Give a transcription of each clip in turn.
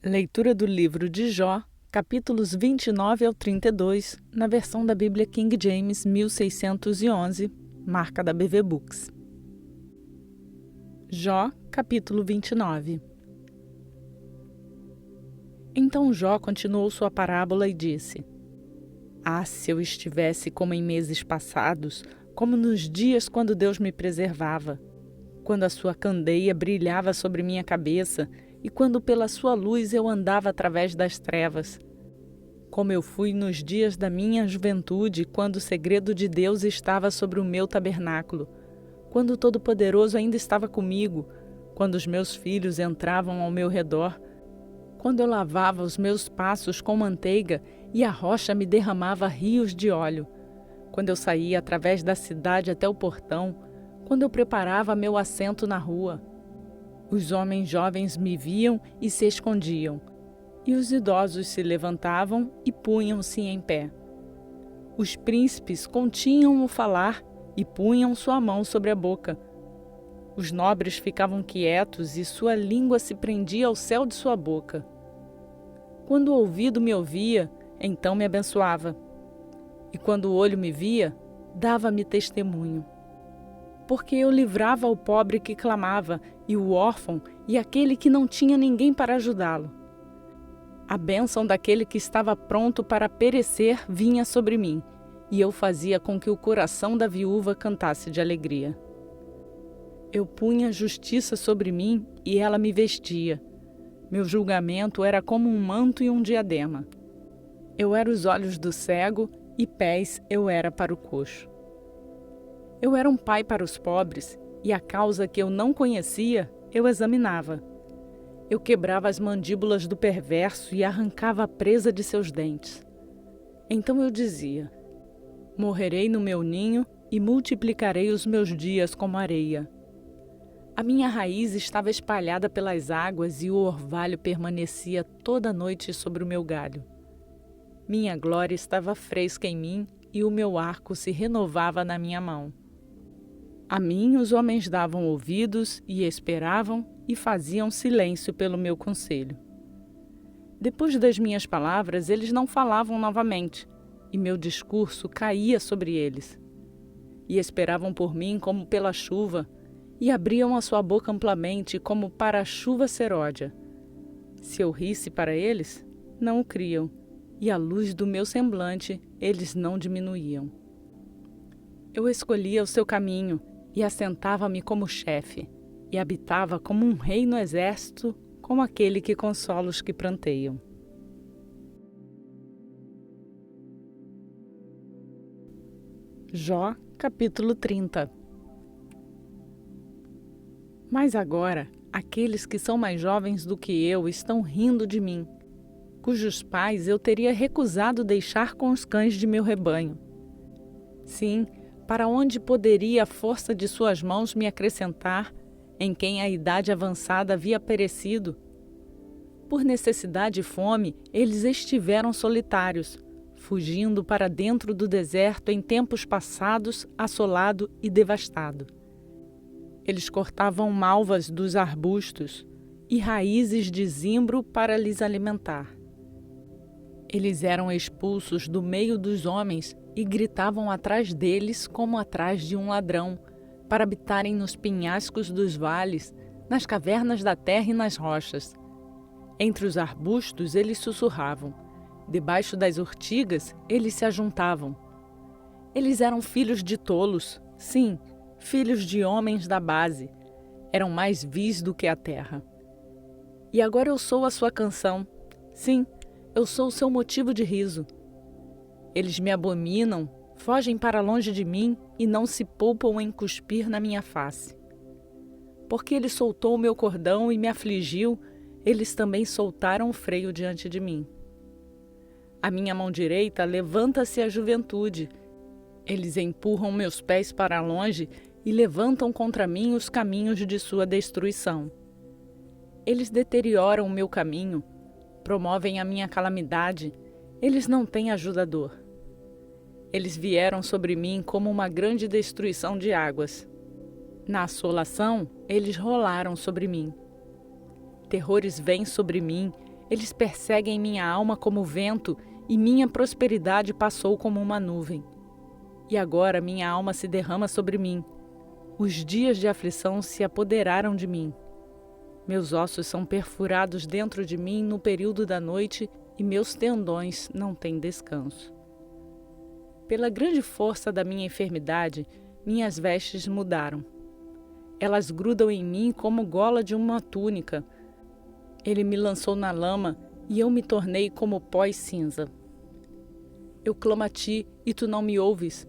Leitura do livro de Jó, capítulos 29 ao 32, na versão da Bíblia King James 1611, marca da BV Books. Jó, capítulo 29. Então Jó continuou sua parábola e disse: Ah, se eu estivesse como em meses passados, como nos dias quando Deus me preservava, quando a sua candeia brilhava sobre minha cabeça e quando pela sua luz eu andava através das trevas. Como eu fui nos dias da minha juventude, quando o segredo de Deus estava sobre o meu tabernáculo, quando o Todo-Poderoso ainda estava comigo, quando os meus filhos entravam ao meu redor, quando eu lavava os meus passos com manteiga e a rocha me derramava rios de óleo, quando eu saía através da cidade até o portão, quando eu preparava meu assento na rua. Os homens jovens me viam e se escondiam, e os idosos se levantavam e punham-se em pé. Os príncipes continham o falar e punham sua mão sobre a boca. Os nobres ficavam quietos e sua língua se prendia ao céu de sua boca. Quando o ouvido me ouvia, então me abençoava. E quando o olho me via, dava-me testemunho. Porque eu livrava o pobre que clamava, e o órfão, e aquele que não tinha ninguém para ajudá-lo. A bênção daquele que estava pronto para perecer vinha sobre mim, e eu fazia com que o coração da viúva cantasse de alegria. Eu punha justiça sobre mim, e ela me vestia. Meu julgamento era como um manto e um diadema. Eu era os olhos do cego, e pés eu era para o coxo. Eu era um pai para os pobres, e a causa que eu não conhecia, eu examinava. Eu quebrava as mandíbulas do perverso e arrancava a presa de seus dentes. Então eu dizia: morrerei no meu ninho e multiplicarei os meus dias como areia. A minha raiz estava espalhada pelas águas e o orvalho permanecia toda a noite sobre o meu galho. Minha glória estava fresca em mim e o meu arco se renovava na minha mão. A mim os homens davam ouvidos e esperavam e faziam silêncio pelo meu conselho. Depois das minhas palavras, eles não falavam novamente, e meu discurso caía sobre eles. E esperavam por mim como pela chuva, e abriam a sua boca amplamente como para a chuva seródia. Se eu risse para eles, não o criam, e a luz do meu semblante eles não diminuíam. Eu escolhia o seu caminho, e assentava-me como chefe, e habitava como um rei no exército, como aquele que consola os que pranteiam. Jó, capítulo 30. Mas agora, aqueles que são mais jovens do que eu estão rindo de mim, cujos pais eu teria recusado deixar com os cães de meu rebanho. Sim, para onde poderia a força de suas mãos me acrescentar, em quem a idade avançada havia perecido? Por necessidade e fome, eles estiveram solitários, fugindo para dentro do deserto em tempos passados, assolado e devastado. Eles cortavam malvas dos arbustos e raízes de zimbro para lhes alimentar. Eles eram expulsos do meio dos homens e gritavam atrás deles como atrás de um ladrão, para habitarem nos penhascos dos vales, nas cavernas da terra e nas rochas. Entre os arbustos eles sussurravam, debaixo das urtigas eles se ajuntavam. Eles eram filhos de tolos, sim, filhos de homens da base, eram mais vis do que a terra. E agora eu sou a sua canção, sim, eu sou o seu motivo de riso. Eles me abominam, fogem para longe de mim e não se poupam em cuspir na minha face. Porque ele soltou o meu cordão e me afligiu, eles também soltaram o freio diante de mim. A minha mão direita levanta-se à juventude. Eles empurram meus pés para longe e levantam contra mim os caminhos de sua destruição. Eles deterioram o meu caminho, promovem a minha calamidade, eles não têm ajudador. Eles vieram sobre mim como uma grande destruição de águas. Na assolação, eles rolaram sobre mim. Terrores vêm sobre mim, Eles perseguem minha alma como o vento, e minha prosperidade passou como uma nuvem. E agora minha alma se derrama sobre mim. Os dias de aflição se apoderaram de mim. Meus ossos são perfurados dentro de mim no período da noite, e meus tendões não têm descanso. Pela grande força da minha enfermidade, minhas vestes mudaram. Elas grudam em mim como gola de uma túnica. Ele me lançou na lama e eu me tornei como pó e cinza. Eu clamo a ti e tu não me ouves.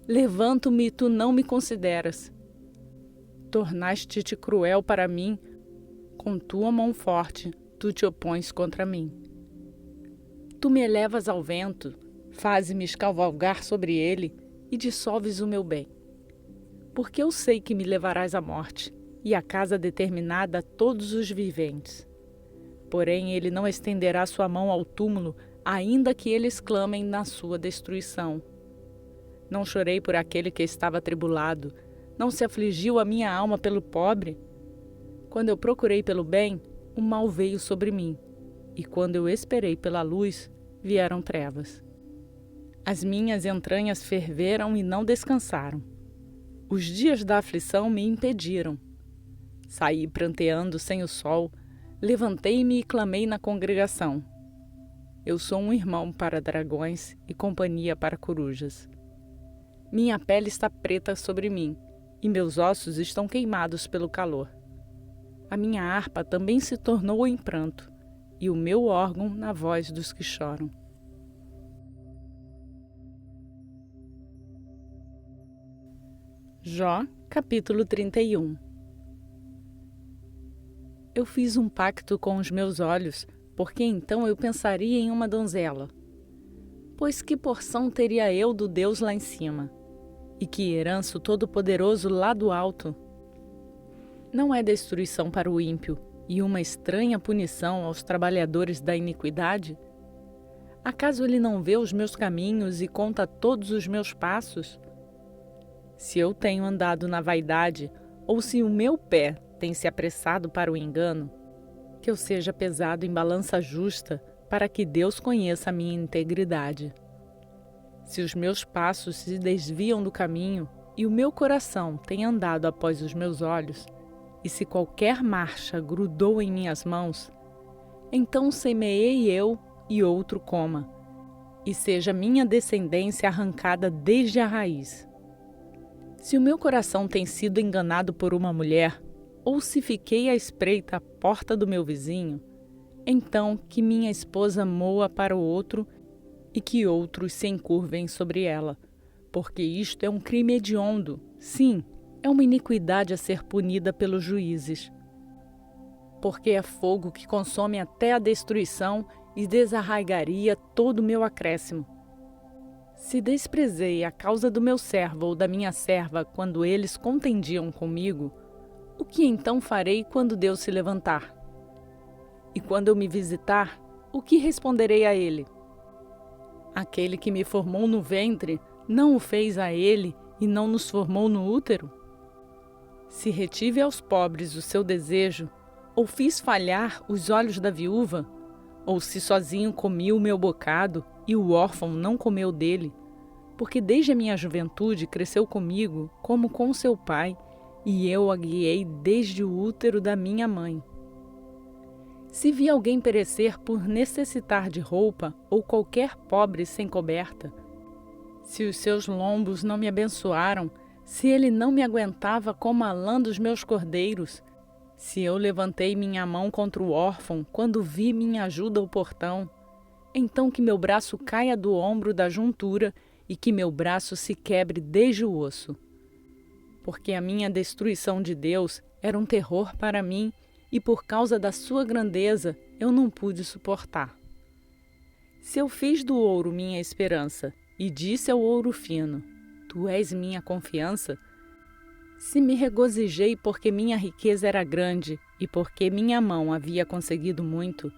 Levanto-me e tu não me consideras. Tornaste-te cruel para mim. Com tua mão forte, tu te opões contra mim. Tu me elevas ao vento, fazes-me cavalgar sobre ele e dissolves o meu bem. Porque eu sei que me levarás à morte e à casa determinada a todos os viventes. Porém, ele não estenderá sua mão ao túmulo, ainda que eles clamem na sua destruição. Não chorei por aquele que estava atribulado, não se afligiu a minha alma pelo pobre. Quando eu procurei pelo bem, o mal veio sobre mim, e quando eu esperei pela luz, vieram trevas. As minhas entranhas ferveram e não descansaram. Os dias da aflição me impediram. Saí pranteando sem o sol, levantei-me e clamei na congregação. Eu sou um irmão para dragões e companhia para corujas. Minha pele está preta sobre mim, e meus ossos estão queimados pelo calor. A minha harpa também se tornou em pranto, e o meu órgão na voz dos que choram. Jó, capítulo 31. Eu fiz um pacto com os meus olhos, porque então eu pensaria em uma donzela. Pois que porção teria eu do Deus lá em cima? E que herança o Todo-Poderoso lá do alto? Não é destruição para o ímpio e uma estranha punição aos trabalhadores da iniquidade? Acaso ele não vê os meus caminhos e conta todos os meus passos? Se eu tenho andado na vaidade, ou se o meu pé tem se apressado para o engano, que eu seja pesado em balança justa, para que Deus conheça a minha integridade. Se os meus passos se desviam do caminho, e o meu coração tem andado após os meus olhos, e se qualquer marcha grudou em minhas mãos, então semeei eu e outro coma, e seja minha descendência arrancada desde a raiz. Se o meu coração tem sido enganado por uma mulher, ou se fiquei à espreita à porta do meu vizinho, então que minha esposa moa para o outro e que outros se encurvem sobre ela, porque isto é um crime hediondo, sim, é uma iniquidade a ser punida pelos juízes. Porque é fogo que consome até a destruição e desarraigaria todo o meu acréscimo. Se desprezei a causa do meu servo ou da minha serva quando eles contendiam comigo, o que então farei quando Deus se levantar? E quando eu me visitar, o que responderei a ele? Aquele que me formou no ventre, não o fez a ele e não nos formou no útero? Se retive aos pobres o seu desejo, ou fiz falhar os olhos da viúva, ou se sozinho comi o meu bocado e o órfão não comeu dele, porque desde a minha juventude cresceu comigo como com seu pai, e eu a guiei desde o útero da minha mãe. Se vi alguém perecer por necessitar de roupa, ou qualquer pobre sem coberta, se os seus lombos não me abençoaram, se ele não me aguentava como a lã dos meus cordeiros, se eu levantei minha mão contra o órfão quando vi minha ajuda ao portão, então que meu braço caia do ombro da juntura e que meu braço se quebre desde o osso. Porque a minha destruição de Deus era um terror para mim e por causa da sua grandeza eu não pude suportar. Se eu fiz do ouro minha esperança e disse ao ouro fino, tu és minha confiança, se me regozijei porque minha riqueza era grande e porque minha mão havia conseguido muito,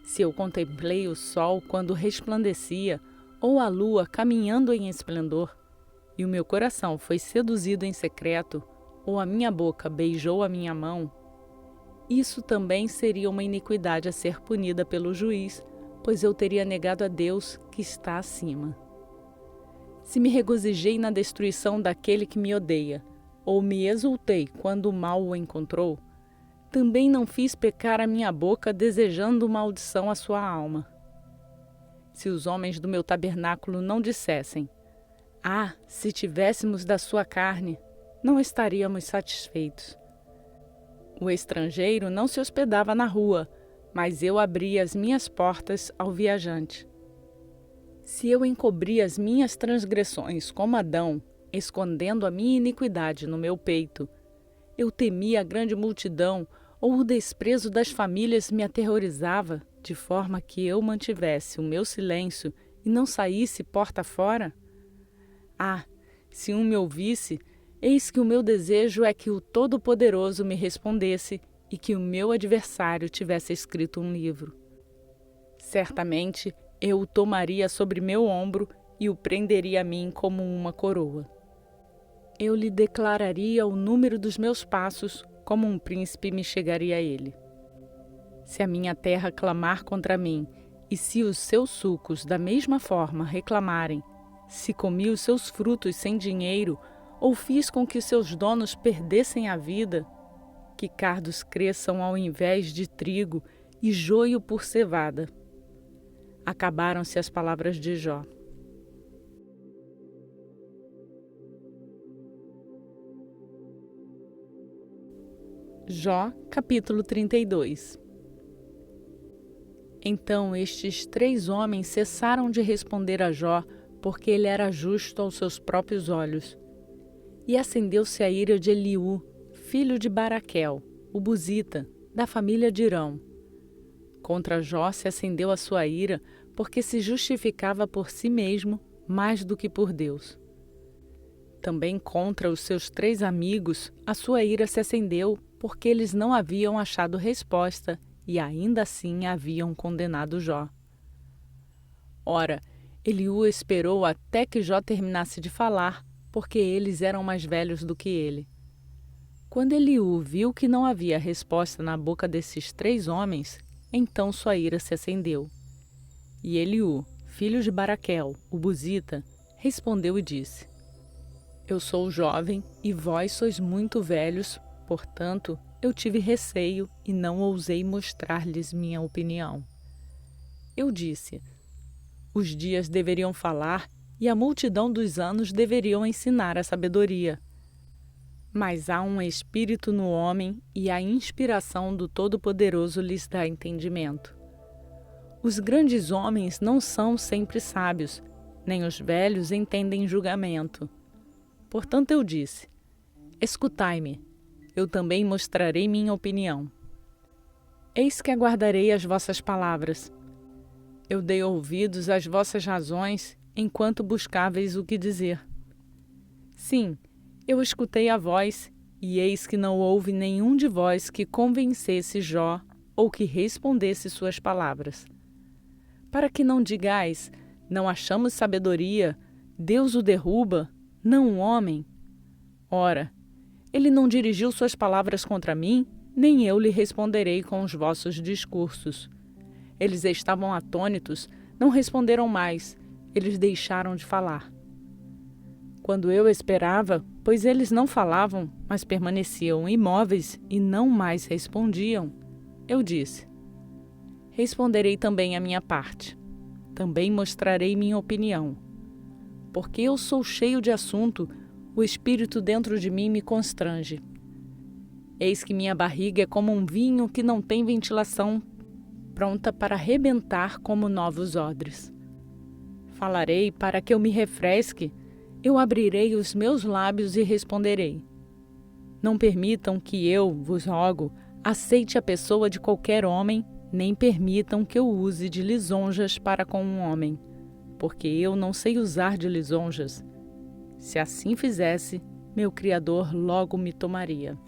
se eu contemplei o sol quando resplandecia ou a lua caminhando em esplendor, e o meu coração foi seduzido em secreto, ou a minha boca beijou a minha mão, isso também seria uma iniquidade a ser punida pelo juiz, pois eu teria negado a Deus que está acima. Se me regozijei na destruição daquele que me odeia, ou me exultei quando o mal o encontrou, também não fiz pecar a minha boca desejando maldição à sua alma. Se os homens do meu tabernáculo não dissessem: "Ah, se tivéssemos da sua carne", não estaríamos satisfeitos. O estrangeiro não se hospedava na rua, mas eu abria as minhas portas ao viajante. Se eu encobri as minhas transgressões como Adão, escondendo a minha iniquidade no meu peito, eu temia a grande multidão, ou o desprezo das famílias me aterrorizava, de forma que eu mantivesse o meu silêncio e não saísse porta fora? Ah, se um me ouvisse, eis que o meu desejo é que o Todo-Poderoso me respondesse e que o meu adversário tivesse escrito um livro. Certamente eu o tomaria sobre meu ombro e o prenderia a mim como uma coroa. Eu lhe declararia o número dos meus passos, como um príncipe me chegaria a ele. Se a minha terra clamar contra mim, e se os seus sucos da mesma forma reclamarem, se comi os seus frutos sem dinheiro, ou fiz com que seus donos perdessem a vida, que cardos cresçam ao invés de trigo e joio por cevada. Acabaram-se as palavras de Jó. Jó, capítulo 32. Então estes 3 homens cessaram de responder a Jó, porque ele era justo aos seus próprios olhos. E acendeu-se a ira de Eliú, filho de Baraquel, o Buzita, da família de Irão. Contra Jó se acendeu a sua ira, porque se justificava por si mesmo mais do que por Deus. Também contra os seus 3 amigos a sua ira se acendeu, porque eles não haviam achado resposta e ainda assim haviam condenado Jó. Ora, Eliú esperou até que Jó terminasse de falar, porque eles eram mais velhos do que ele. Quando Eliú viu que não havia resposta na boca desses 3 homens, então sua ira se acendeu. E Eliú, filho de Baraquel, o Buzita, respondeu e disse: Eu sou jovem e vós sois muito velhos, portanto, eu tive receio e não ousei mostrar-lhes minha opinião. Eu disse: Os dias deveriam falar e a multidão dos anos deveriam ensinar a sabedoria. Mas há um espírito no homem e a inspiração do Todo-Poderoso lhes dá entendimento. Os grandes homens não são sempre sábios, nem os velhos entendem julgamento. Portanto eu disse: Escutai-me, eu também mostrarei minha opinião. Eis que aguardarei as vossas palavras. Eu dei ouvidos às vossas razões enquanto buscáveis o que dizer. Sim, eu escutei a voz, e eis que não houve nenhum de vós que convencesse Jó ou que respondesse suas palavras. Para que não digais: não achamos sabedoria, Deus o derruba, não um homem. Ora, ele não dirigiu suas palavras contra mim, nem eu lhe responderei com os vossos discursos. Eles estavam atônitos, não responderam mais, eles deixaram de falar. Quando eu esperava, pois eles não falavam, mas permaneciam imóveis e não mais respondiam, eu disse: Responderei também a minha parte. Também mostrarei minha opinião. Porque eu sou cheio de assunto, o espírito dentro de mim me constrange. Eis que minha barriga é como um vinho que não tem ventilação, pronta para arrebentar como novos odres. Falarei para que eu me refresque, eu abrirei os meus lábios e responderei. Não permitam que eu, vos rogo, aceite a pessoa de qualquer homem, nem permitam que eu use de lisonjas para com um homem, porque eu não sei usar de lisonjas. Se assim fizesse, meu Criador logo me tomaria.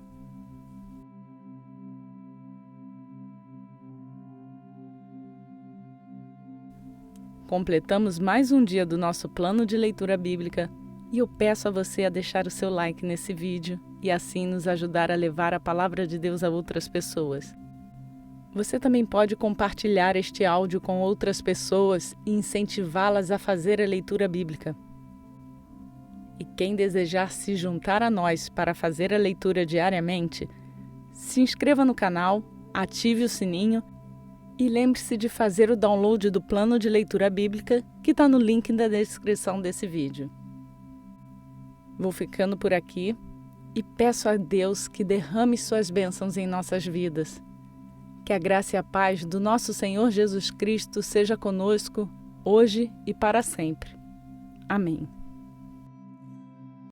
Completamos mais um dia do nosso plano de leitura bíblica e eu peço a você a deixar o seu like nesse vídeo. e assim nos ajudar a levar a palavra de Deus a outras pessoas. Você também pode compartilhar este áudio com outras pessoas e incentivá-las a fazer a leitura bíblica. E quem desejar se juntar a nós para fazer a leitura diariamente, se inscreva no canal, ative o sininho e lembre-se de fazer o download do plano de leitura bíblica que está no link da descrição desse vídeo. Vou ficando por aqui e peço a Deus que derrame suas bênçãos em nossas vidas. Que a graça e a paz do nosso Senhor Jesus Cristo seja conosco, hoje e para sempre. Amém.